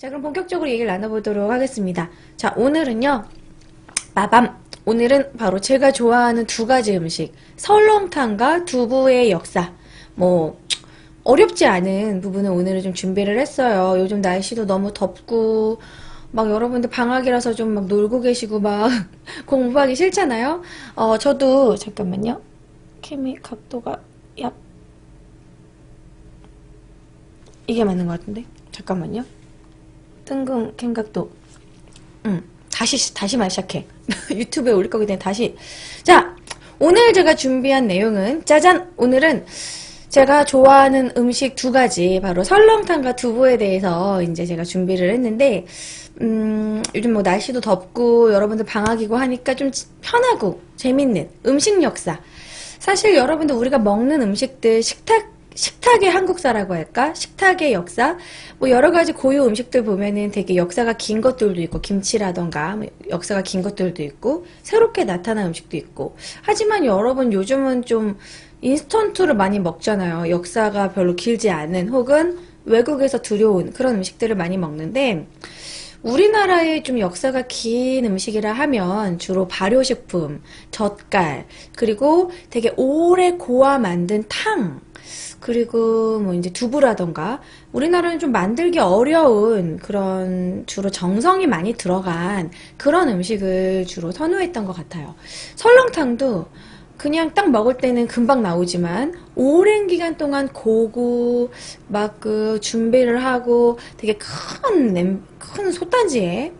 자, 그럼 본격적으로 얘기를 나눠보도록 하겠습니다. 자, 오늘은요, 마밤. 오늘은 바로 제가 좋아하는 두 가지 음식, 설렁탕과 두부의 역사. 뭐, 어렵지 않은 부분을 오늘은 좀 준비를 했어요. 요즘 날씨도 너무 덥고, 막 여러분들 방학이라서 좀 막 놀고 계시고 막 공부하기 싫잖아요. 저도, 잠깐만요. 캠이 각도가, 얍. 이게 맞는 것 같은데? 잠깐만요. 뜬금 캠각도. 다시 말 시작해. 유튜브에 올릴 거기 때문에 다시. 자, 오늘 제가 준비한 내용은, 짜잔! 오늘은 제가 좋아하는 음식 두 가지, 바로 설렁탕과 두부에 대해서 이제 제가 준비를 했는데, 요즘 뭐 날씨도 덥고, 여러분들 방학이고 하니까 좀 편하고, 재밌는 음식 역사. 사실 여러분들 우리가 먹는 음식들, 식탁의 한국사라고 할까? 식탁의 역사? 뭐 여러 가지 고유 음식들 보면은 되게 역사가 긴 것들도 있고, 김치라던가, 뭐 역사가 긴 것들도 있고, 새롭게 나타난 음식도 있고. 하지만 여러분 요즘은 좀 인스턴트를 많이 먹잖아요. 역사가 별로 길지 않은, 혹은 외국에서 들여온 그런 음식들을 많이 먹는데, 우리나라의 좀 역사가 긴 음식이라 하면 주로 발효식품, 젓갈, 그리고 되게 오래 고아 만든 탕, 그리고 뭐 이제 두부라던가 우리나라는 좀 만들기 어려운 그런 주로 정성이 많이 들어간 그런 음식을 주로 선호했던 것 같아요. 설렁탕도 그냥 딱 먹을 때는 금방 나오지만 오랜 기간 동안 고고 막 그 준비를 하고 되게 큰 솥단지에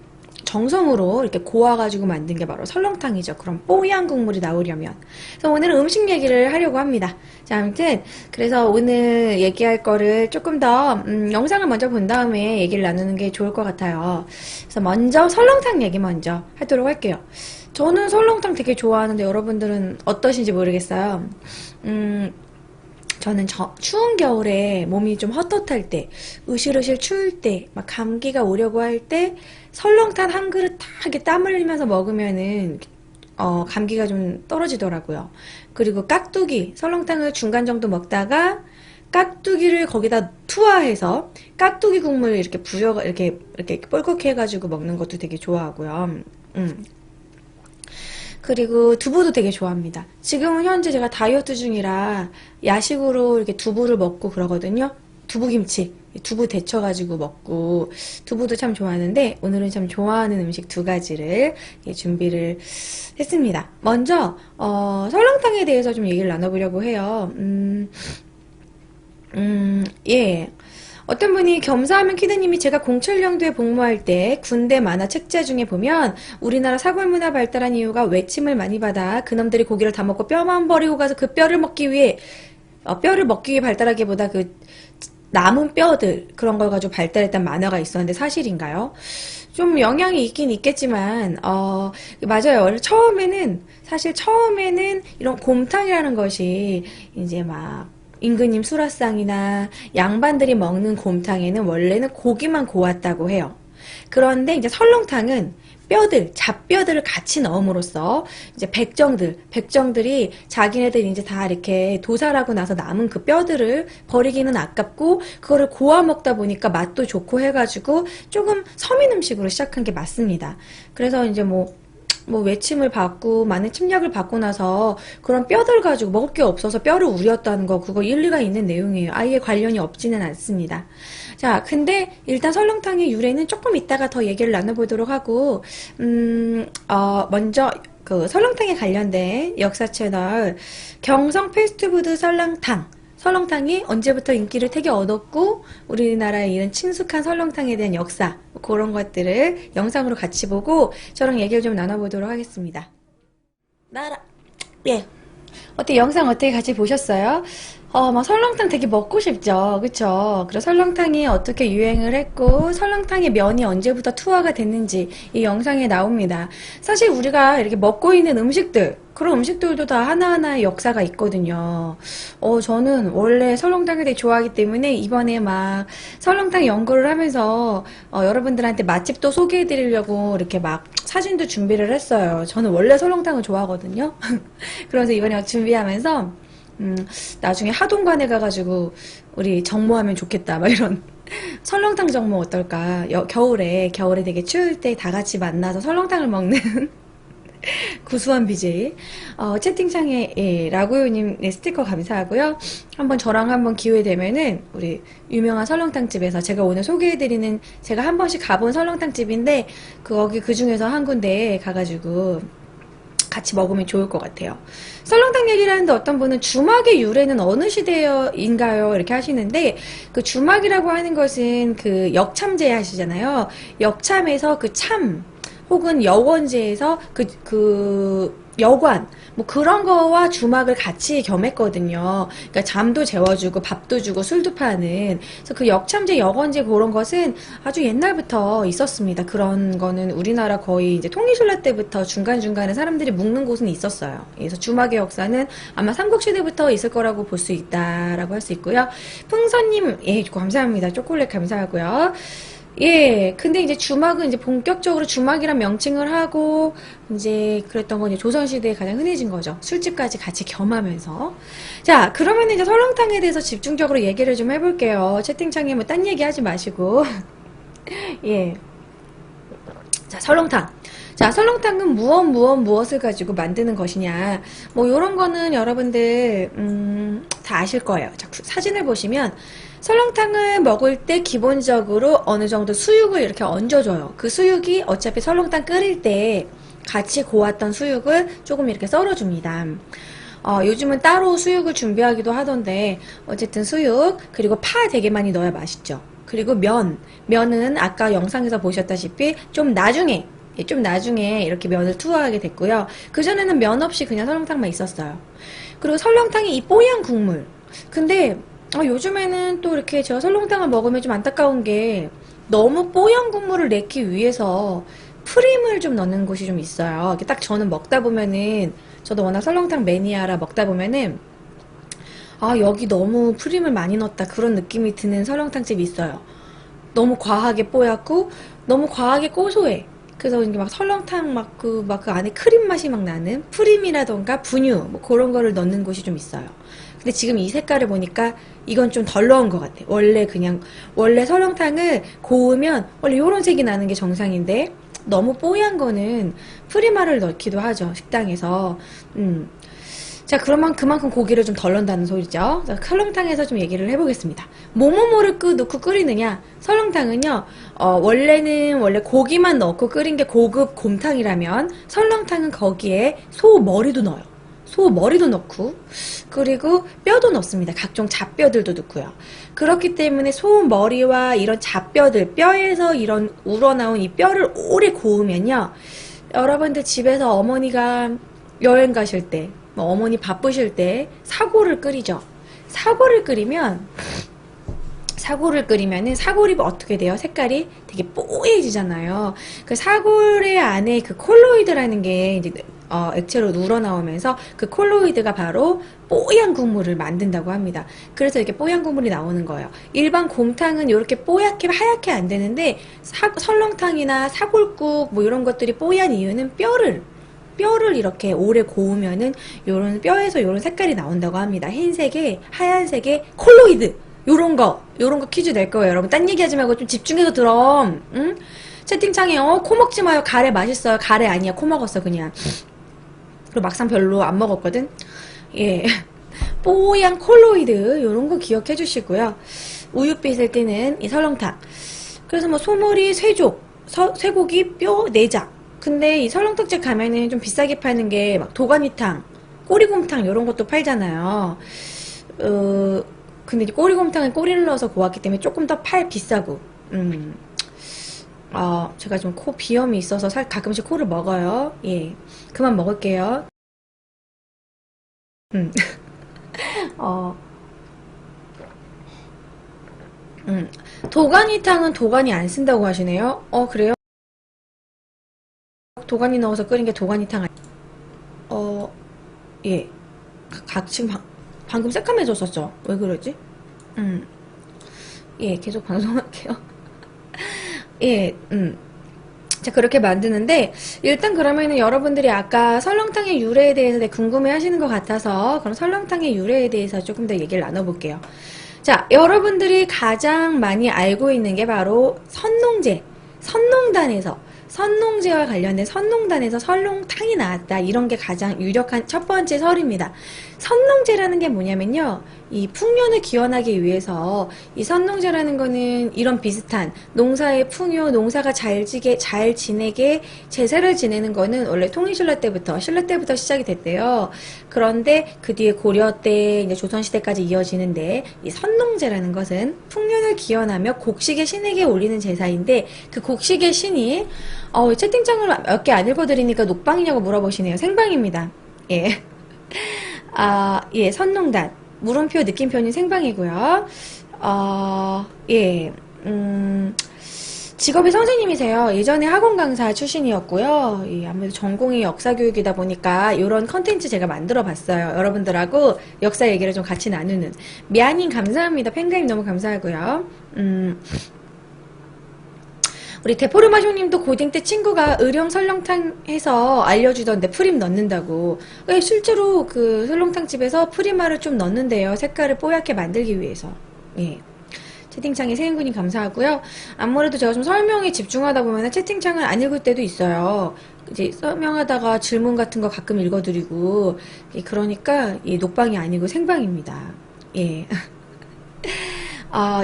정성으로 이렇게 고아가지고 만든 게 바로 설렁탕이죠. 그런 뽀얀 국물이 나오려면. 그래서 오늘은 음식 얘기를 하려고 합니다. 자, 아무튼 그래서 오늘 얘기할 거를 조금 더 영상을 먼저 본 다음에 얘기를 나누는 게 좋을 것 같아요. 그래서 먼저 설렁탕 얘기 먼저 하도록 할게요. 저는 설렁탕 되게 좋아하는데 여러분들은 어떠신지 모르겠어요. 저는 추운 겨울에 몸이 좀 헛헛할 때, 으실으실 추울 때, 막 감기가 오려고 할 때, 설렁탕 한 그릇 딱 이렇게 땀 흘리면서 먹으면은, 감기가 좀 떨어지더라고요. 그리고 깍두기, 설렁탕을 중간 정도 먹다가, 깍두기를 거기다 투하해서, 깍두기 국물 이렇게 이렇게 뻘겋게 해가지고 먹는 것도 되게 좋아하고요. 그리고 두부도 되게 좋아합니다. 지금은 현재 제가 다이어트 중이라 야식으로 이렇게 두부를 먹고 그러거든요. 두부김치, 두부 데쳐가지고 먹고 두부도 참 좋아하는데 오늘은 참 좋아하는 음식 두 가지를 준비를 했습니다. 먼저 설렁탕에 대해서 좀 얘기를 나눠보려고 해요. 예. 어떤 분이 겸사하면 키드님이 제가 07년도에 복무할 때 군대 만화 책자 중에 보면 우리나라 사골문화 발달한 이유가 외침을 많이 받아 그놈들이 고기를 다 먹고 뼈만 버리고 가서 그 뼈를 먹기 위해 발달하기보다 그 남은 뼈들 그런 걸 가지고 발달했던 만화가 있었는데 사실인가요? 좀 영향이 있긴 있겠지만 맞아요. 처음에는 이런 곰탕이라는 것이 이제 막 임금님 수라상이나 양반들이 먹는 곰탕에는 원래는 고기만 고왔다고 해요. 그런데 이제 설렁탕은 잡뼈들을 같이 넣음으로써 이제 백정들이 자기네들 이제 다 이렇게 도살하고 나서 남은 그 뼈들을 버리기는 아깝고 그거를 고아 먹다 보니까 맛도 좋고 해가지고 조금 서민 음식으로 시작한 게 맞습니다. 그래서 이제 뭐 외침을 받고 많은 침략을 받고 나서 그런 뼈들 가지고 먹을 게 없어서 뼈를 우렸다는 거 그거 일리가 있는 내용이에요. 아예 관련이 없지는 않습니다. 자, 근데 일단 설렁탕의 유래는 조금 이따가 더 얘기를 나눠보도록 하고 먼저 그 설렁탕에 관련된 역사 채널 경성 패스트푸드 설렁탕이 언제부터 인기를 되게 얻었고 우리나라에 이런 친숙한 설렁탕에 대한 역사 그런 것들을 영상으로 같이 보고 저랑 얘기를 좀 나눠보도록 하겠습니다. 예. 어때 영상 어떻게 같이 보셨어요? 막 설렁탕 되게 먹고 싶죠. 그쵸? 그래서 설렁탕이 어떻게 유행을 했고 설렁탕의 면이 언제부터 투하가 됐는지 이 영상에 나옵니다. 사실 우리가 이렇게 먹고 있는 음식들 그런 음식들도 다 하나하나의 역사가 있거든요. 저는 원래 설렁탕을 되게 좋아하기 때문에 이번에 막 설렁탕 연구를 하면서 여러분들한테 맛집도 소개해 드리려고 이렇게 막 사진도 준비를 했어요. 저는 원래 설렁탕을 좋아하거든요. 그래서 이번에 막 준비하면서 나중에 하동관에 가가지고 우리 정모하면 좋겠다 막 이런 설렁탕 정모 어떨까? 겨울에 되게 추울 때 다 같이 만나서 설렁탕을 먹는 구수한 BJ. 채팅창에, 예, 라구요님 스티커 감사하고요. 저랑 기회 되면은, 우리 유명한 설렁탕 집에서 제가 오늘 소개해드리는, 제가 한 번씩 가본 설렁탕 집인데, 거기 그 중에서 한 군데 가가지고, 같이 먹으면 좋을 것 같아요. 설렁탕 얘기를 하는데 어떤 분은 주막의 유래는 어느 시대인가요? 이렇게 하시는데, 그 주막이라고 하는 것은 그 역참제 하시잖아요. 역참에서 그 참, 혹은 여원제에서 여관, 뭐 그런 거와 주막을 같이 겸했거든요. 그러니까 잠도 재워주고 밥도 주고 술도 파는. 그래서 그 역참제, 여건제 그런 것은 아주 옛날부터 있었습니다. 그런 거는 우리나라 거의 이제 통일신라 때부터 중간중간에 사람들이 묵는 곳은 있었어요. 그래서 주막의 역사는 아마 삼국시대부터 있을 거라고 볼 수 있다라고 할 수 있고요. 풍선님, 예, 감사합니다. 초콜릿 감사하고요. 예, 근데 이제 주막은 이제 본격적으로 주막이란 명칭을 하고, 이제 그랬던 건 이제 조선시대에 가장 흔해진 거죠. 술집까지 같이 겸하면서. 자, 그러면 이제 설렁탕에 대해서 집중적으로 얘기를 좀 해볼게요. 채팅창에 뭐 딴 얘기 하지 마시고. 예. 자, 설렁탕. 자, 설렁탕은 무엇을 가지고 만드는 것이냐. 뭐, 요런 거는 여러분들, 다 아실 거예요. 자, 사진을 보시면, 설렁탕을 먹을 때 기본적으로 어느 정도 수육을 이렇게 얹어줘요. 그 수육이 어차피 설렁탕 끓일 때 같이 고았던 수육을 조금 이렇게 썰어줍니다. 요즘은 따로 수육을 준비하기도 하던데, 어쨌든 수육, 그리고 파 되게 많이 넣어야 맛있죠. 그리고 면은 아까 영상에서 보셨다시피 좀 나중에 이렇게 면을 투하하게 됐고요. 그전에는 면 없이 그냥 설렁탕만 있었어요. 그리고 설렁탕이 이 뽀얀 국물. 근데 요즘에는 또 이렇게 제가 설렁탕을 먹으면 좀 안타까운 게 너무 뽀얀 국물을 내기 위해서 프림을 좀 넣는 곳이 좀 있어요. 이렇게 딱 저는 먹다 보면은, 저도 워낙 설렁탕 매니아라 먹다 보면은 여기 너무 프림을 많이 넣었다 그런 느낌이 드는 설렁탕집이 있어요. 너무 과하게 뽀얗고 너무 과하게 고소해. 그래서 이게 막 설렁탕 그 안에 크림 맛이 막 나는 프림이라던가 분유 뭐 그런 거를 넣는 곳이 좀 있어요. 근데 지금 이 색깔을 보니까 이건 좀 덜 넣은 것 같아. 원래 설렁탕을 고우면 원래 요런 색이 나는 게 정상인데 너무 뽀얀 거는 프리마를 넣기도 하죠. 식당에서. 자, 그러면 그만큼 고기를 좀 덜 넣는다는 소리죠. 자, 설렁탕에서 좀 얘기를 해보겠습니다. 뭐뭐뭐를 넣고 끓이느냐? 설렁탕은요, 원래 고기만 넣고 끓인 게 고급 곰탕이라면, 설렁탕은 거기에 소 머리도 넣어요. 소 머리도 넣고, 그리고 뼈도 넣습니다. 각종 잡뼈들도 넣고요. 그렇기 때문에 소 머리와 이런 잡뼈들, 뼈에서 이런 우러나온 이 뼈를 오래 고우면요, 여러분들 집에서 어머니가 여행 가실 때, 뭐 어머니 바쁘실 때 사골을 끓이죠. 사골을 끓이면은 사골이 어떻게 돼요? 색깔이 되게 뽀얘지잖아요. 그 사골의 안에 그 콜로이드라는 게 이제 액체로 우러나오면서 그 콜로이드가 바로 뽀얀 국물을 만든다고 합니다. 그래서 이렇게 뽀얀 국물이 나오는 거예요. 일반 곰탕은 이렇게 뽀얗게 하얗게 안 되는데 설렁탕이나 사골국 뭐 이런 것들이 뽀얀 이유는 뼈를 이렇게 오래 고우면은 요런 뼈에서 요런 색깔이 나온다고 합니다. 흰색에 하얀색에 콜로이드 요런 거 퀴즈 낼 거예요. 여러분 딴 얘기하지 말고 좀 집중해서 들어. 응? 채팅창에 코 먹지 마요. 가래 맛있어요. 가래 아니야. 코 먹었어 그냥. 그리고 막상 별로 안 먹었거든. 예. 뽀얀 콜로이드 요런 거 기억해 주시고요. 우윳빛을 띠는 이 설렁탕. 그래서 뭐 소머리, 쇠고기, 뼈, 내장. 근데 이 설렁탕집 가면은 좀 비싸게 파는 게 막 도가니탕, 꼬리곰탕 이런 것도 팔잖아요. 근데 이제 꼬리곰탕은 꼬리를 넣어서 고왔기 때문에 조금 더 비싸고. 제가 좀 코 비염이 있어서 가끔씩 코를 먹어요. 예, 그만 먹을게요. 도가니탕은 도가니 안 쓴다고 하시네요. 그래요? 도가니 넣어서 끓인 게 도가니탕 예. 지금 방금 새까매졌었죠? 왜 그러지? 예, 계속 방송할게요. 예, 자, 그렇게 만드는데, 일단 그러면은 여러분들이 아까 설렁탕의 유래에 대해서 되게 궁금해 하시는 것 같아서, 그럼 설렁탕의 유래에 대해서 조금 더 얘기를 나눠볼게요. 자, 여러분들이 가장 많이 알고 있는 게 바로 선농제, 선농제와 관련된 선농단에서 설렁탕이 나왔다. 이런 게 가장 유력한 첫 번째 설입니다. 선농제라는 게 뭐냐면요. 이 풍년을 기원하기 위해서 이 선농제라는 거는 이런 비슷한 농사의 풍요, 농사가 잘 지내게 제사를 지내는 거는 원래 통일신라 때부터, 신라 때부터 시작이 됐대요. 그런데 그 뒤에 고려 때, 이제 조선시대까지 이어지는데 이 선농제라는 것은 풍년을 기원하며 곡식의 신에게 올리는 제사인데 그 곡식의 신이 채팅창을 몇 개 안 읽어드리니까 녹방이냐고 물어보시네요. 생방입니다. 예. 예, 선농단. 물음표 느낌표는 생방이고요. 예, 직업이 선생님이세요. 예전에 학원 강사 출신이었고요. 예, 아무래도 전공이 역사교육이다 보니까 이런 컨텐츠 제가 만들어 봤어요. 여러분들하고 역사 얘기를 좀 같이 나누는. 미아님 감사합니다. 팬가입 너무 감사하고요. 우리 대포르마쇼님도 고딩 때 친구가 의령 설렁탕 해서 알려주던데 프림 넣는다고. 예, 실제로 그 설렁탕 집에서 프림알을 좀 넣는데요. 색깔을 뽀얗게 만들기 위해서. 예. 채팅창에 세인군님 감사하고요. 아무래도 제가 좀 설명에 집중하다 보면 채팅창을 안 읽을 때도 있어요. 이제 설명하다가 질문 같은 거 가끔 읽어드리고. 예, 그러니까 예, 녹방이 아니고 생방입니다. 예.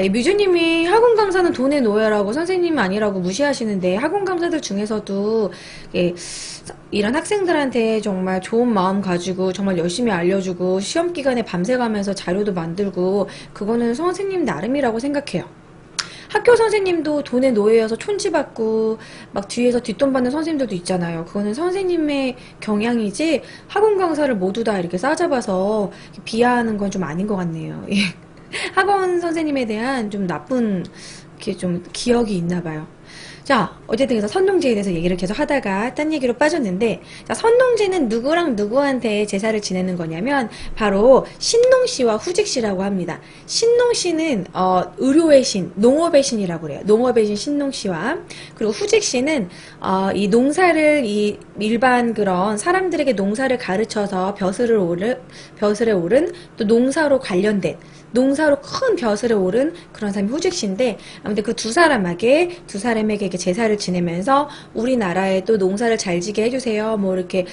예, 뮤즈님이 학원 강사는 돈의 노예라고 선생님이 아니라고 무시하시는데 학원 강사들 중에서도 예, 이런 학생들한테 정말 좋은 마음 가지고 정말 열심히 알려주고 시험 기간에 밤새 가면서 자료도 만들고 그거는 선생님 나름이라고 생각해요. 학교 선생님도 돈의 노예여서 촌지받고 막 뒤에서 뒷돈 받는 선생님들도 있잖아요. 그거는 선생님의 경향이지 학원 강사를 모두 다 이렇게 싸잡아서 비하하는 건 좀 아닌 것 같네요. 예. 학원 선생님에 대한 좀 나쁜 이렇게 좀 기억이 있나 봐요. 자, 어쨌든 그래서 선농제에 대해서 얘기를 계속 하다가 딴 얘기로 빠졌는데, 자, 선농제는 누구랑 누구한테 제사를 지내는 거냐면 바로 신농씨와 후직씨라고 합니다. 신농씨는 의료의 신, 농업의 신이라고 그래요. 농업의 신 신농씨와, 그리고 후직씨는 이 농사를 이 일반 그런 사람들에게 농사를 가르쳐서 벼슬에 오른 또 농사로 관련된 농사로 큰 벼슬에 오른 그런 사람이 후직씨인데, 아무튼 그 두 사람에게 이렇게 제사를 지내면서 우리나라에 또 농사를 잘 지게 해주세요. 뭐 이렇게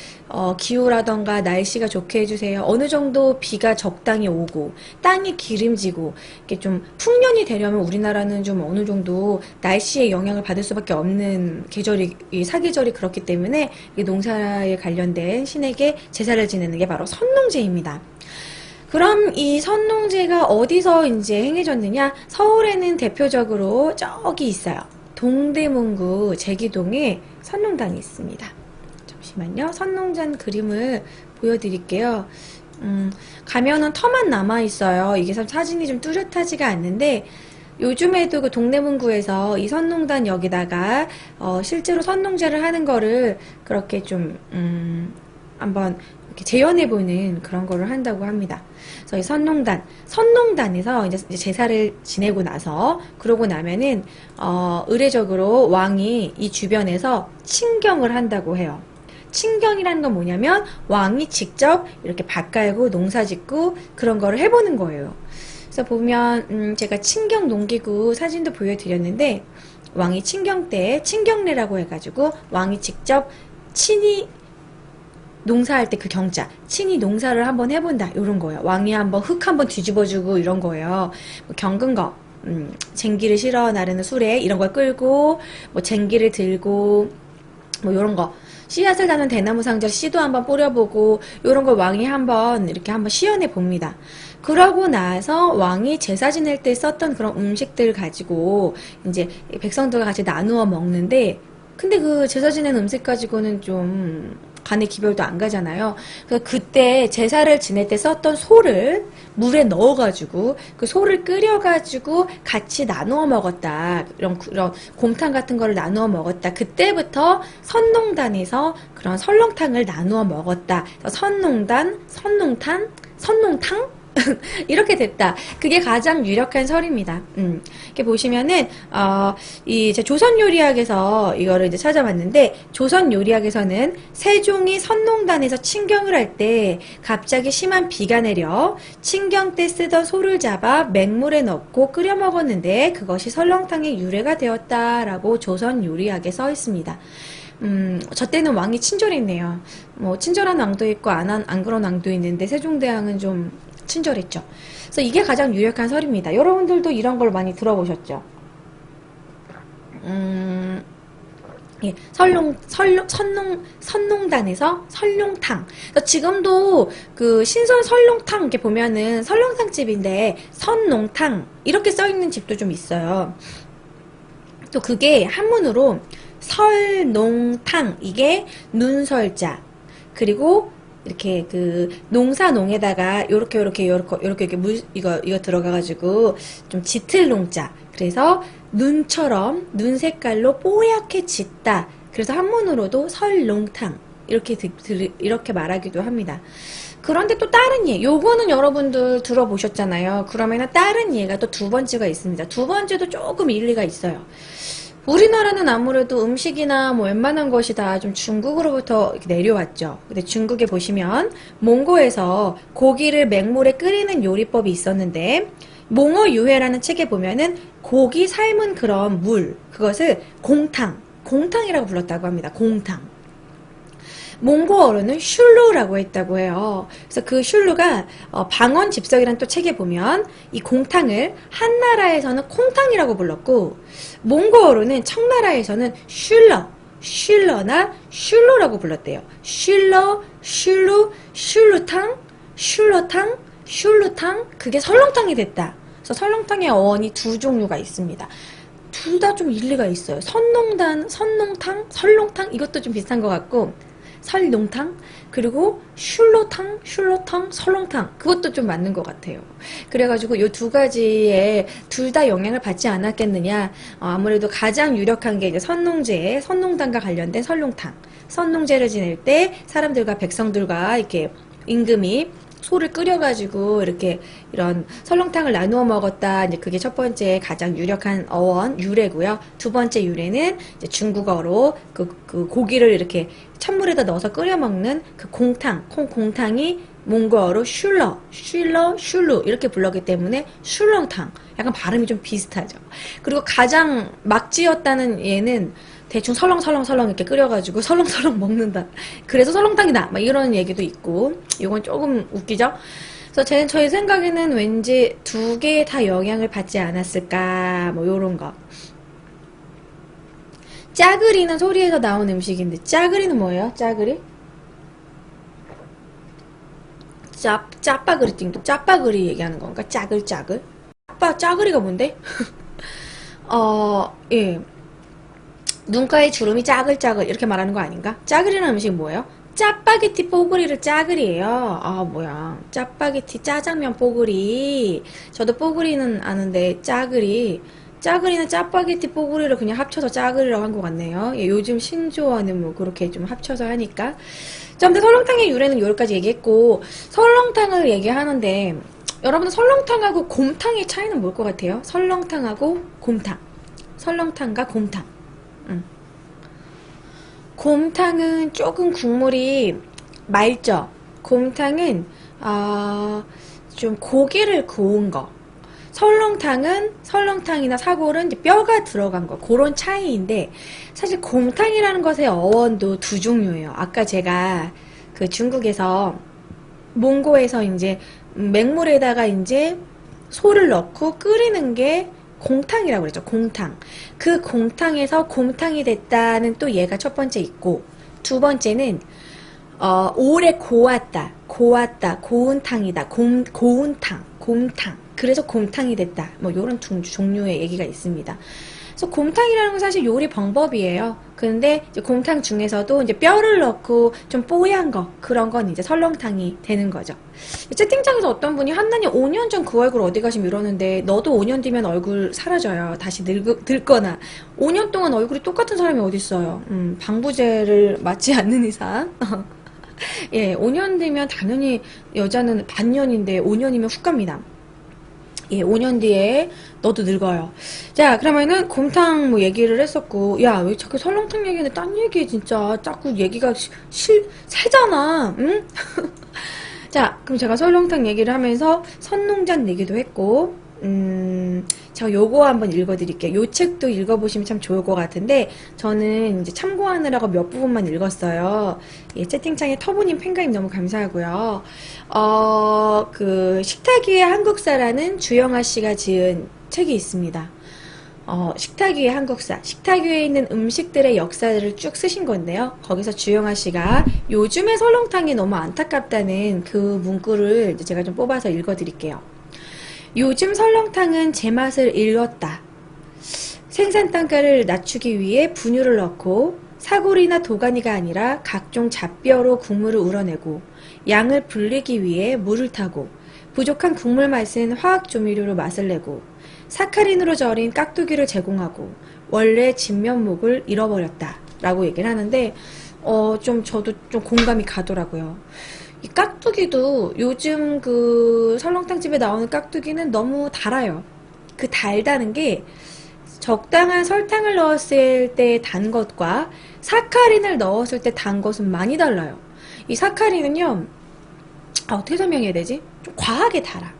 기후라던가 날씨가 좋게 해주세요. 어느 정도 비가 적당히 오고 땅이 기름지고 이렇게 좀 풍년이 되려면 우리나라는 좀 어느 정도 날씨의 영향을 받을 수밖에 없는 계절이 사계절이 그렇기 때문에 이 농사에 관련된 신에게 제사를 지내는 게 바로 선농제입니다. 그럼 이 선농제가 어디서 이제 행해졌느냐? 서울에는 대표적으로 저기 있어요. 동대문구 제기동에 선농단이 있습니다. 잠시만요. 선농단 그림을 보여드릴게요. 가면은 터만 남아있어요. 이게 사진이 좀 뚜렷하지가 않는데, 요즘에도 그 동대문구에서 이 선농단 여기다가 실제로 선농제를 하는 거를 그렇게 좀 한번 이렇게 재현해보는 그런 거를 한다고 합니다. 그래서 이 선농단에서 이제 제사를 지내고 나서, 그러고 나면은, 의례적으로 왕이 이 주변에서 친경을 한다고 해요. 친경이라는 건 뭐냐면, 왕이 직접 이렇게 밭 갈고 농사 짓고 그런 거를 해보는 거예요. 그래서 보면, 제가 친경 농기구 사진도 보여드렸는데, 왕이 친경 때, 친경례라고 해가지고, 왕이 직접 친히 농사할 때 그 경자, 친히 농사를 한번 해본다, 이런 거예요. 왕이 한번 흙 한번 뒤집어주고 이런 거예요. 뭐 경근 거, 쟁기를 실어 나르는 수레 이런 걸 끌고, 뭐 쟁기를 들고, 뭐 이런 거. 씨앗을 다는 대나무 상자 씨도 한번 뿌려보고, 이런 걸 왕이 한번 이렇게 한번 시연해 봅니다. 그러고 나서 왕이 제사 지낼 때 썼던 그런 음식들 가지고 이제 백성들과 같이 나누어 먹는데, 근데 그 제사 지낸 음식 가지고는 좀 간의 기별도 안 가잖아요. 그래서 그때 제사를 지낼 때 썼던 소를 물에 넣어가지고 그 소를 끓여가지고 같이 나누어 먹었다. 이런 곰탕 같은 거를 나누어 먹었다. 그때부터 선농단에서 그런 설렁탕을 나누어 먹었다. 선농단, 선농탕 이렇게 됐다. 그게 가장 유력한 설입니다. 이렇게 보시면은, 이제 조선요리학에서 이거를 이제 찾아봤는데, 조선요리학에서는 세종이 선농단에서 친경을 할 때 갑자기 심한 비가 내려 친경 때 쓰던 소를 잡아 맹물에 넣고 끓여 먹었는데 그것이 설렁탕의 유래가 되었다라고 조선요리학에 써 있습니다. 저 때는 왕이 친절했네요. 뭐, 친절한 왕도 있고, 안 그런 왕도 있는데, 세종대왕은 좀 친절했죠. 그래서 이게 가장 유력한 설입니다. 여러분들도 이런 걸 많이 들어보셨죠? 예, 선농단에서 설렁탕. 그래서 지금도 그 신선 설렁탕 이렇게 보면은 설렁탕 집인데, 선농탕, 이렇게 써있는 집도 좀 있어요. 또 그게 한문으로 설농탕, 이게 눈설자, 그리고 이렇게 그 농사농에다가 요렇게 이거 들어가가지고 좀 짙을 농자, 그래서 눈처럼 눈 색깔로 뽀얗게 짙다, 그래서 한문으로도 설농탕 이렇게 말하기도 합니다. 그런데 또 다른 예, 요거는 여러분들 들어보셨잖아요. 그러면은 다른 예가 또 두 번째가 있습니다. 두 번째도 조금 일리가 있어요. 우리나라는 아무래도 음식이나 뭐 웬만한 것이 다 좀 중국으로부터 이렇게 내려왔죠. 근데 중국에 보시면 몽고에서 고기를 맹물에 끓이는 요리법이 있었는데, 몽어유해라는 책에 보면은 고기 삶은 그런 물, 그것을 공탕이라고 불렀다고 합니다. 공탕. 몽고어로는 슐루라고 했다고 해요. 그래서 그 슐루가 방언집석이라는 또 책에 보면 이 공탕을 한나라에서는 콩탕이라고 불렀고, 몽고어로는 청나라에서는 슐러나 슐루라고 불렀대요. 슐루탕, 그게 설렁탕이 됐다. 그래서 설렁탕의 어원이 두 종류가 있습니다. 둘 다 좀 일리가 있어요. 설렁탕, 이것도 좀 비슷한 것 같고, 설농탕, 그리고 슐로탕, 설렁탕, 그것도 좀 맞는 것 같아요. 그래가지고 이 두 가지에 둘 다 영향을 받지 않았겠느냐. 아무래도 가장 유력한 게 이제 선농단과 관련된 설렁탕. 선농제를 지낼 때 사람들과 백성들과 이렇게 임금이 소를 끓여가지고 이렇게 이런 설렁탕을 나누어 먹었다. 이제 그게 첫 번째 가장 유력한 어원 유래고요. 두 번째 유래는 이제 중국어로 그 고기를 이렇게 찬물에다 넣어서 끓여 먹는 그 공탕이 몽고어로 슐루 이렇게 불렀기 때문에 슐렁탕. 약간 발음이 좀 비슷하죠. 그리고 가장 막 지었다는 얘는 대충 설렁 이렇게 끓여가지고 설렁 먹는다. 그래서 설렁탕이다. 막 이런 얘기도 있고, 이건 조금 웃기죠? 그래서 저의 생각에는 왠지 두 개 다 영향을 받지 않았을까, 뭐 요런 거. 짜그리는 소리에서 나온 음식인데, 짜그리는 뭐예요? 짜그리? 짜파그리 얘기하는 건가? 짜글짜글? 짜그리가 뭔데? 예. 눈가에 주름이 짜글짜글 이렇게 말하는 거 아닌가? 짜글이라는 음식이 뭐예요? 짜파게티 뽀글이를 짜글이에요. 뭐야. 짜파게티 짜장면 뽀글이. 저도 뽀글이는 아는데 짜글이는 짜파게티 뽀글이를 그냥 합쳐서 짜글이라고 한 것 같네요. 예, 요즘 신조어는 뭐 그렇게 좀 합쳐서 하니까. 자, 근데 설렁탕의 유래는 여기까지 얘기했고, 설렁탕을 얘기하는데, 여러분 설렁탕하고 곰탕의 차이는 뭘 것 같아요? 설렁탕하고 곰탕. 설렁탕과 곰탕. 곰탕은 조금 국물이 맑죠. 곰탕은 좀 고기를 구운 거. 설렁탕이나 사골은 이제 뼈가 들어간 거. 그런 차이인데, 사실 곰탕이라는 것의 어원도 두 종류예요. 아까 제가 그 중국에서 몽고에서 이제 맹물에다가 이제 소를 넣고 끓이는 게 공탕이라고 그랬죠. 공탕. 그 공탕에서 곰탕이 됐다는 또 얘가 첫 번째 있고, 두 번째는 오래 고운 탕이다. 곰탕. 그래서 곰탕이 됐다. 뭐 요런 종류의 얘기가 있습니다. 그래서 곰탕이라는 건 사실 요리 방법이에요. 근데 이제 곰탕 중에서도 이제 뼈를 넣고 좀 뽀얀 거, 그런 건 이제 설렁탕이 되는 거죠. 채팅창에서 어떤 분이 한나님 5년 전 그 얼굴 어디 가시면 이러는데, 너도 5년 뒤면 얼굴 사라져요. 다시 늙거나. 5년 동안 얼굴이 똑같은 사람이 어딨어요. 방부제를 맞지 않는 이상. 예, 5년 뒤면 당연히 여자는 반년인데 5년이면 훅 갑니다. 예, 5년 뒤에 너도 늙어요. 자, 그러면은 곰탕 뭐 얘기를 했었고, 야, 왜 자꾸 설렁탕 얘기는 딴 얘기해, 진짜. 자꾸 얘기가 새잖아, 응? 자, 그럼 제가 설렁탕 얘기를 하면서 선농장 얘기도 했고, 제가 요거 한번 읽어드릴게요. 요 책도 읽어보시면 참 좋을 것 같은데, 저는 이제 참고하느라고 몇 부분만 읽었어요. 예, 채팅창에 터보님 팬가입 너무 감사하고요. 그, 식탁 위의 한국사라는 주영아 씨가 지은 책이 있습니다. 식탁 위의 한국사, 식탁 위에 있는 음식들의 역사를 쭉 쓰신 건데요. 거기서 주영아 씨가 요즘의 설렁탕이 너무 안타깝다는 그 문구를 제가 좀 뽑아서 읽어드릴게요. 요즘 설렁탕은 제 맛을 잃었다. 생산 단가를 낮추기 위해 분유를 넣고 사골이나 도가니가 아니라 각종 잡뼈로 국물을 우러내고 양을 불리기 위해 물을 타고 부족한 국물 맛은 화학 조미료로 맛을 내고 사카린으로 절인 깍두기를 제공하고 원래 진면목을 잃어버렸다 라고 얘기를 하는데 저도 좀 공감이 가더라고요. 이 깍두기도 요즘 그 설렁탕 집에 나오는 깍두기는 너무 달아요. 그 달다는 게 적당한 설탕을 넣었을 때 단 것과 사카린을 넣었을 때 단 것은 많이 달라요. 이 사카린은요, 어떻게 설명해야 되지? 좀 과하게 달아.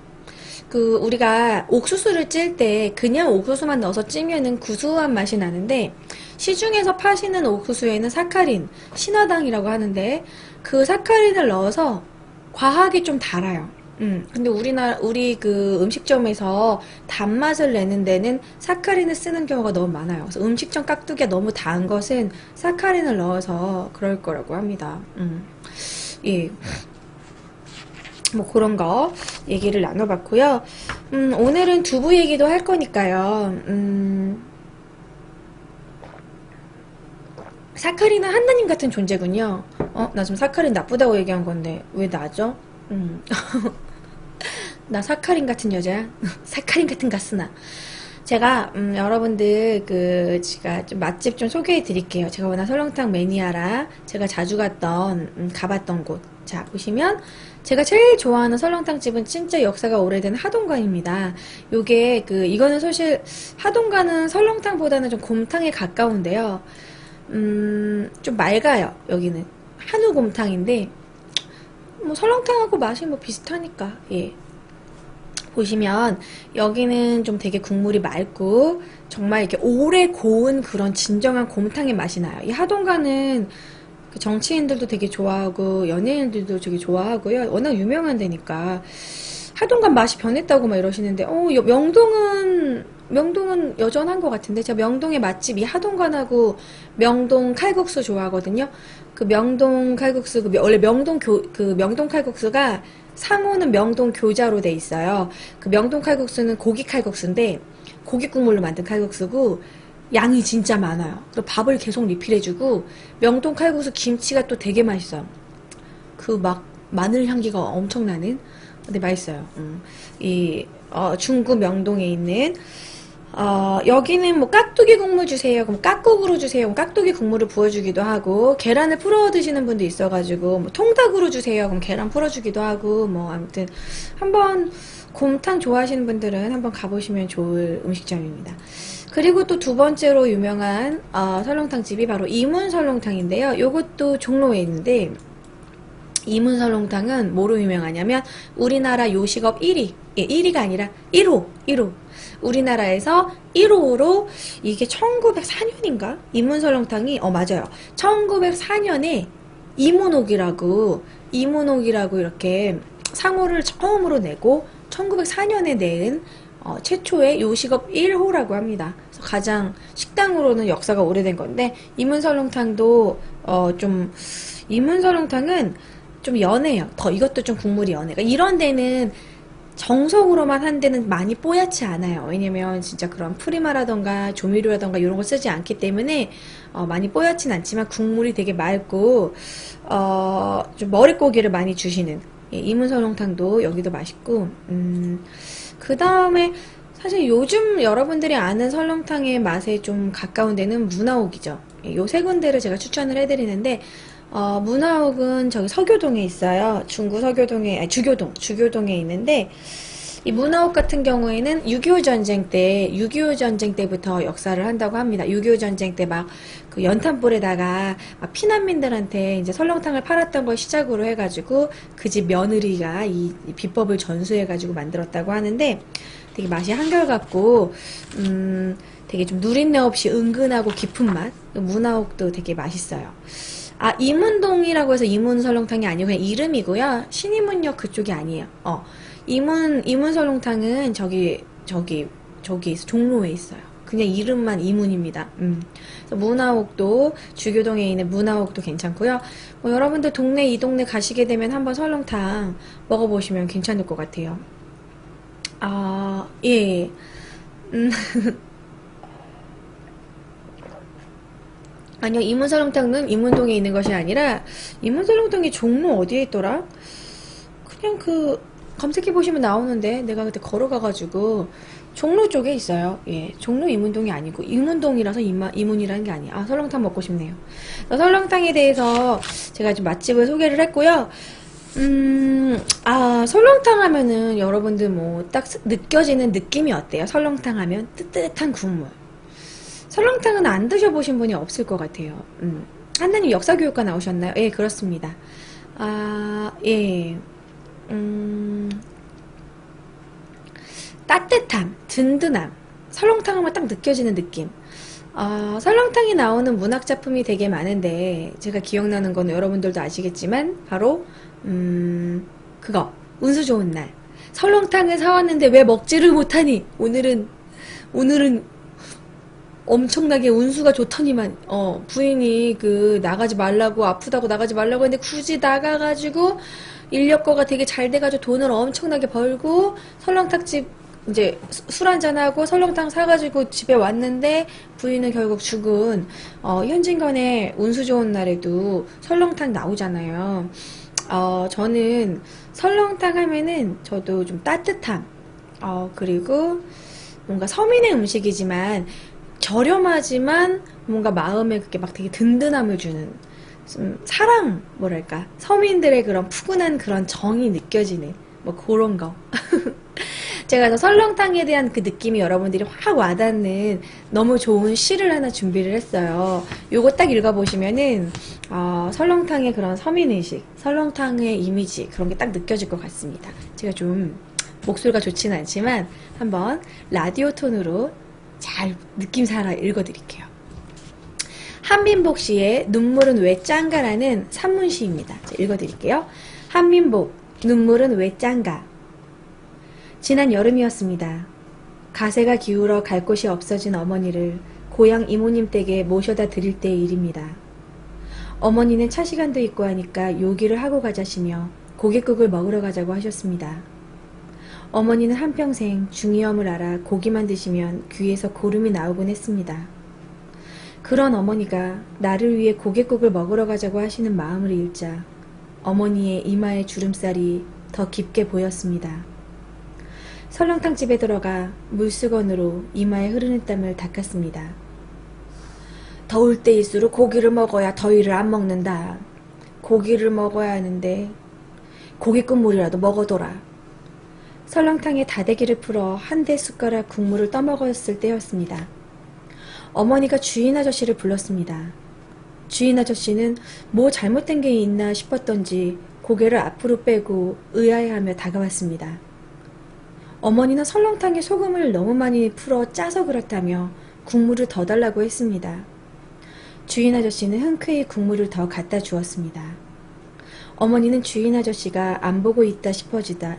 그 우리가 옥수수를 찔 때 그냥 옥수수만 넣어서 찌면은 구수한 맛이 나는데 시중에서 파시는 옥수수에는 사카린, 신화당이라고 하는데 그 사카린을 넣어서 과하게 좀 달아요. 근데 우리 그 음식점에서 단맛을 내는 데는 사카린을 쓰는 경우가 너무 많아요. 그래서 음식점 깍두기가 너무 단 것은 사카린을 넣어서 그럴 거라고 합니다. 예. 뭐 그런 거 얘기를 나눠봤고요. 오늘은 두부 얘기도 할 거니까요. 사카린은 하나님 같은 존재군요. 나 지금 사카린 나쁘다고 얘기한 건데 왜 나죠? 나 사카린 같은 여자야? 사카린 같은 가스나. 제가 여러분들 제가 좀 맛집 좀 소개해 드릴게요. 제가 워낙 설렁탕 매니아라 제가 자주 갔던 가봤던 곳. 자, 보시면 제가 제일 좋아하는 설렁탕 집은 진짜 역사가 오래된 하동관입니다. 요게 이거는 사실 하동관은 설렁탕보다는 좀 곰탕에 가까운데요. 좀 맑아요. 여기는 한우곰탕인데 뭐 설렁탕하고 맛이 뭐 비슷하니까. 예. 보시면 여기는 좀 되게 국물이 맑고 정말 이렇게 오래 고운 그런 진정한 곰탕의 맛이 나요. 이 하동가는 그 정치인들도 되게 좋아하고 연예인들도 되게 좋아하고요. 워낙 유명한 데니까 하동간 맛이 변했다고 막 이러시는데 명동은 여전한 것 같은데 제가 명동의 맛집 이 하동간하고 명동 칼국수 좋아하거든요. 그 명동 칼국수 원래 명동 칼국수가 상호는 명동 교자로 돼 있어요. 그 명동 칼국수는 고기 칼국수인데 고기 국물로 만든 칼국수고 양이 진짜 많아요. 그리고 밥을 계속 리필해주고 명동 칼국수 김치가 또 되게 맛있어요. 그 막 마늘 향기가 엄청나는 근데 맛있어요. 중구 명동에 있는 여기는 뭐 깍두기 국물 주세요. 그럼 깍국으로 주세요. 그럼 깍두기 국물을 부어주기도 하고 계란을 풀어 드시는 분도 있어가지고 뭐 통닭으로 주세요. 그럼 계란 풀어주기도 하고 뭐 아무튼 한번 곰탕 좋아하시는 분들은 한번 가보시면 좋을 음식점입니다. 그리고 또 두 번째로 유명한 설렁탕 집이 바로 이문 설렁탕인데요. 요것도 종로에 있는데 이문 설렁탕은 뭐로 유명하냐면 우리나라 요식업 1위, 예, 1위가 아니라 1호. 우리나라에서 1호로 이게 1904년인가? 이문 설렁탕이 맞아요. 1904년에 이문옥이라고 이렇게 상호를 처음으로 내고 1904년에 낸 최초의 요식업 1호라고 합니다. 그래서 가장 식당으로는 역사가 오래된 건데 이문 설렁탕도 이문 설렁탕은 좀 연해요. 이것도 좀 국물이 연해. 그러니까 이런 데는 정석으로만 한 데는 많이 뽀얗지 않아요. 왜냐면 진짜 그런 프리마라던가 조미료라던가 이런 거 쓰지 않기 때문에 많이 뽀얗진 않지만 국물이 되게 맑고 좀 머릿고기를 많이 주시는 이문 설렁탕도 여기도 맛있고 그 다음에 사실 요즘 여러분들이 아는 설렁탕의 맛에 좀 가까운 데는 문화옥이죠. 요 세 군데를 제가 추천을 해드리는데 문화옥은 저기 서교동에 있어요. 중구 서교동에, 아니, 주교동에 있는데, 이 문화옥 같은 경우에는 6.25 전쟁 때, 6.25 전쟁 때부터 역사를 한다고 합니다. 6.25 전쟁 때 막 그 연탄불에다가 막 피난민들한테 이제 설렁탕을 팔았던 걸 시작으로 해가지고 그 집 며느리가 이 비법을 전수해가지고 만들었다고 하는데 되게 맛이 한결같고, 되게 좀 누린내 없이 은근하고 깊은 맛. 문화옥도 되게 맛있어요. 아, 이문동이라고 해서 이문 설렁탕이 아니고 그냥 이름이고요. 신이문역 그쪽이 아니에요. 이문 설렁탕은 저기 종로에 있어요. 그냥 이름만 이문입니다. 그래서 문화옥도, 주교동에 있는 문화옥도 괜찮고요. 뭐 여러분들 이 동네 가시게 되면 한번 설렁탕 먹어보시면 괜찮을 것 같아요. 아, 예. 음, 아니요, 이문설렁탕은 이문동에 있는 것이 아니라, 이문설렁탕이 종로 어디에 있더라? 그냥 검색해보시면 나오는데, 내가 그때 걸어가가지고, 종로 쪽에 있어요. 예, 종로 이문동이 아니고, 이문동이라서 이문이라는 게 아니에요. 아, 설렁탕 먹고 싶네요. 설렁탕에 대해서 제가 좀 맛집을 소개를 했고요. 설렁탕 하면은 여러분들 뭐, 딱 느껴지는 느낌이 어때요? 설렁탕 하면 뜨뜻한 국물. 설렁탕은 안 드셔보신 분이 없을 것 같아요. 한나님 역사교육과 나오셨나요? 예, 그렇습니다. 아, 예. 따뜻함, 든든함. 설렁탕 하면 딱 느껴지는 느낌. 설렁탕이 나오는 문학작품이 되게 많은데, 제가 기억나는 건 여러분들도 아시겠지만, 바로, 그거. 운수 좋은 날. 설렁탕을 사왔는데 왜 먹지를 못하니? 오늘은 엄청나게 운수가 좋더니만 부인이 나가지 말라고 아프다고 나가지 말라고 했는데 굳이 나가가지고 인력거가 되게 잘 돼가지고 돈을 엄청나게 벌고 설렁탕집 이제 술 한잔하고 설렁탕 사가지고 집에 왔는데 부인은 결국 죽은 현진건의 운수 좋은 날에도 설렁탕 나오잖아요. 저는 설렁탕 하면은 저도 좀 따뜻함 그리고 뭔가 서민의 음식이지만 저렴하지만 뭔가 마음에 그렇게 막 되게 든든함을 주는 좀 사랑 뭐랄까 서민들의 그런 푸근한 그런 정이 느껴지는 뭐 그런 거 제가 그 설렁탕에 대한 그 느낌이 여러분들이 확 와닿는 너무 좋은 시를 하나 준비를 했어요. 요거 딱 읽어보시면은 설렁탕의 그런 서민의식 설렁탕의 이미지 그런 게 딱 느껴질 것 같습니다. 제가 좀 목소리가 좋지는 않지만 한번 라디오 톤으로 잘 느낌 살아 읽어드릴게요. 한민복 씨의 눈물은 왜 짠가라는 산문시입니다. 읽어드릴게요. 한민복, 눈물은 왜 짠가? 지난 여름이었습니다. 가세가 기울어 갈 곳이 없어진 어머니를 고향 이모님 댁에 모셔다 드릴 때의 일입니다. 어머니는 차 시간도 있고 하니까 요기를 하고 가자시며 고깃국을 먹으러 가자고 하셨습니다. 어머니는 한평생 중이염을 앓아 고기만 드시면 귀에서 고름이 나오곤 했습니다. 그런 어머니가 나를 위해 고깃국을 먹으러 가자고 하시는 마음을 읽자 어머니의 이마의 주름살이 더 깊게 보였습니다. 설렁탕집에 들어가 물수건으로 이마에 흐르는 땀을 닦았습니다. 더울 때일수록 고기를 먹어야 더위를 안 먹는다. 고기를 먹어야 하는데 고깃국물이라도 먹어둬라. 설렁탕에 다대기를 풀어 한 대 숟가락 국물을 떠먹었을 때였습니다. 어머니가 주인 아저씨를 불렀습니다. 주인 아저씨는 뭐 잘못된 게 있나 싶었던지 고개를 앞으로 빼고 의아해하며 다가왔습니다. 어머니는 설렁탕에 소금을 너무 많이 풀어 짜서 그렇다며 국물을 더 달라고 했습니다. 주인 아저씨는 흔쾌히 국물을 더 갖다 주었습니다. 어머니는 주인 아저씨가 안 보고 있다 싶어지자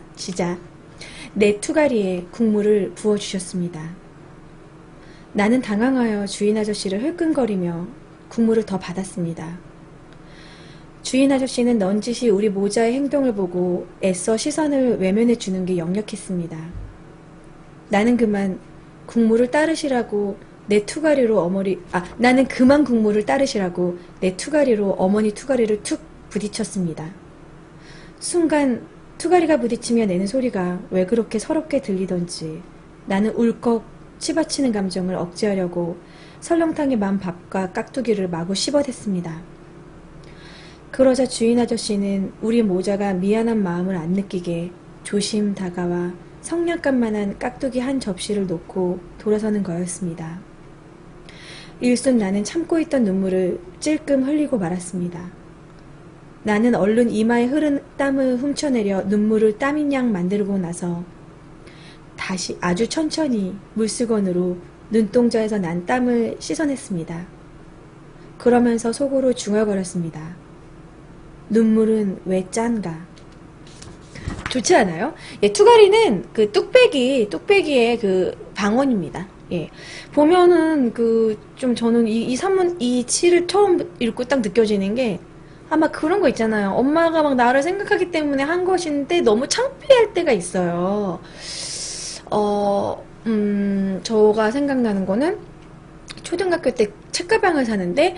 내 투가리에 국물을 부어주셨습니다. 나는 당황하여 주인 아저씨를 흘끈거리며 국물을 더 받았습니다. 주인 아저씨는 넌지시 우리 모자의 행동을 보고 애써 시선을 외면해 주는 게 역력했습니다. 나는 그만 국물을 따르시라고 나는 그만 국물을 따르시라고 내 투가리로 어머니 투가리를 툭 부딪혔습니다. 순간 투가리가 부딪히며 내는 소리가 왜 그렇게 서럽게 들리던지 나는 울컥 치받치는 감정을 억제하려고 설렁탕에 만 밥과 깍두기를 마구 씹어댔습니다. 그러자 주인 아저씨는 우리 모자가 미안한 마음을 안 느끼게 조심 다가와 성냥갑만한 깍두기 한 접시를 놓고 돌아서는 거였습니다. 일순 나는 참고 있던 눈물을 찔끔 흘리고 말았습니다. 나는 얼른 이마에 흐른 땀을 훔쳐내려 눈물을 땀인 양 만들고 나서 다시 아주 천천히 물수건으로 눈동자에서 난 땀을 씻어냈습니다. 그러면서 속으로 중얼거렸습니다. 눈물은 왜 짠가? 좋지 않아요? 예, 투가리는 그 뚝배기의 그 방언입니다. 예. 보면은 좀 저는 이 산문, 이 시를 처음 읽고 딱 느껴지는 게 아마 그런 거 있잖아요. 엄마가 막 나를 생각하기 때문에 한 것인데 너무 창피할 때가 있어요. 저가 생각나는 거는 초등학교 때 책가방을 사는데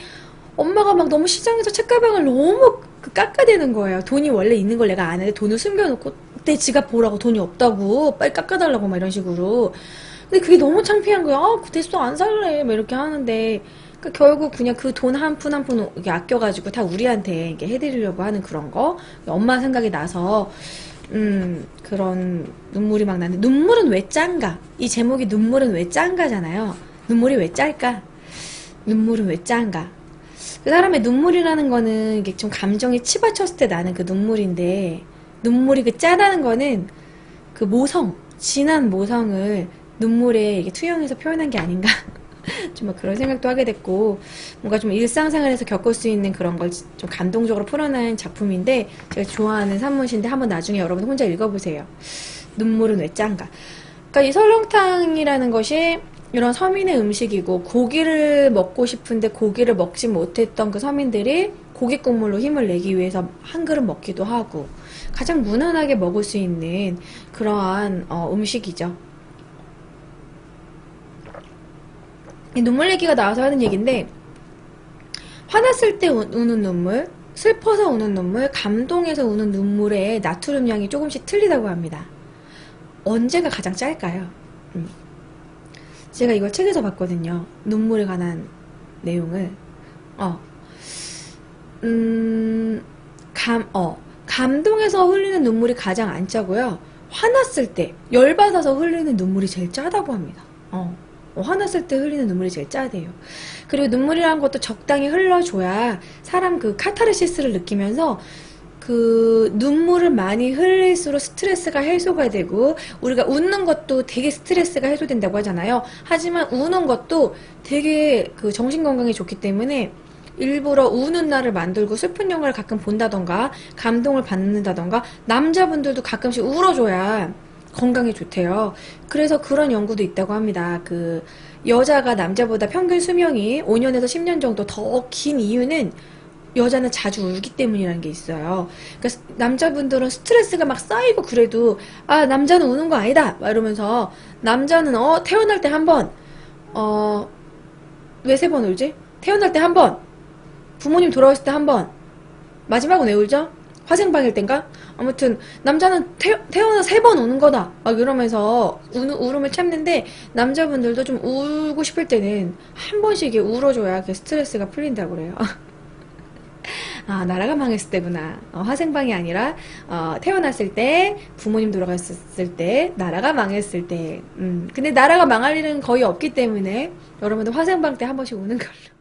엄마가 막 너무 시장에서 책가방을 너무 깎아대는 거예요. 돈이 원래 있는 걸 내가 아는데 돈을 숨겨놓고 내 지갑 보라고 돈이 없다고 빨리 깎아달라고 막 이런 식으로. 근데 그게 너무 창피한 거야. 아, 됐어 안 살래 막 이렇게 하는데 그러니까 결국 그냥 그 돈 한 푼 한 푼 아껴가지고 다 우리한테 이렇게 해드리려고 하는 그런 거. 엄마 생각이 나서 그런 눈물이 막 나는데 눈물은 왜 짠가? 이 제목이 눈물은 왜 짠가잖아요. 눈물이 왜 짤까? 눈물은 왜 짠가? 그 사람의 눈물이라는 거는 이게 좀 감정이 치받쳤을 때 나는 그 눈물인데 눈물이 그 짜다는 거는 그 모성, 진한 모성을 눈물에 이게 투영해서 표현한 게 아닌가? 좀 그런 생각도 하게 됐고 뭔가 좀 일상생활에서 겪을 수 있는 그런 걸 좀 감동적으로 풀어낸 작품인데 제가 좋아하는 산문시인데 한번 나중에 여러분 혼자 읽어보세요. 눈물은 왜 짠가? 그러니까 이 설렁탕이라는 것이 이런 서민의 음식이고 고기를 먹고 싶은데 고기를 먹지 못했던 그 서민들이 고기 국물로 힘을 내기 위해서 한 그릇 먹기도 하고 가장 무난하게 먹을 수 있는 그러한 음식이죠. 눈물 얘기가 나와서 하는 얘기인데 화났을 때 우는 눈물, 슬퍼서 우는 눈물, 감동해서 우는 눈물의 나트륨량이 조금씩 틀리다고 합니다. 언제가 가장 짤까요? 제가 이걸 책에서 봤거든요. 눈물에 관한 내용을. 감동해서 흘리는 눈물이 가장 안 짜고요. 화났을 때, 열받아서 흘리는 눈물이 제일 짜다고 합니다. 화났을 때 흘리는 눈물이 제일 짜대요. 그리고 눈물이라는 것도 적당히 흘러줘야 사람 그 카타르시스를 느끼면서 그 눈물을 많이 흘릴수록 스트레스가 해소가 되고 우리가 웃는 것도 되게 스트레스가 해소된다고 하잖아요. 하지만 우는 것도 되게 그 정신건강에 좋기 때문에 일부러 우는 날을 만들고 슬픈 영화를 가끔 본다던가 감동을 받는다던가 남자분들도 가끔씩 울어줘야 건강에 좋대요. 그래서 그런 연구도 있다고 합니다. 그 여자가 남자보다 평균 수명이 5년에서 10년 정도 더 긴 이유는 여자는 자주 울기 때문이라는 게 있어요. 그러니까 남자분들은 스트레스가 막 쌓이고 그래도 아 남자는 우는 거 아니다 막 이러면서 남자는 태어날 때 한 번 왜 세 번 울지? 태어날 때 한 번, 부모님 돌아오실 때 한 번, 마지막은 왜 울죠? 화생방일 땐가? 아무튼 남자는 태어나 세 번 우는 거다 막 이러면서 울음을 참는데 남자분들도 좀 울고 싶을 때는 한 번씩 울어줘야 그 스트레스가 풀린다고 그래요. 아, 나라가 망했을 때구나. 화생방이 아니라 태어났을 때, 부모님 돌아갔을 때, 나라가 망했을 때. 근데 나라가 망할 일은 거의 없기 때문에 여러분들 화생방 때 한 번씩 우는 걸로.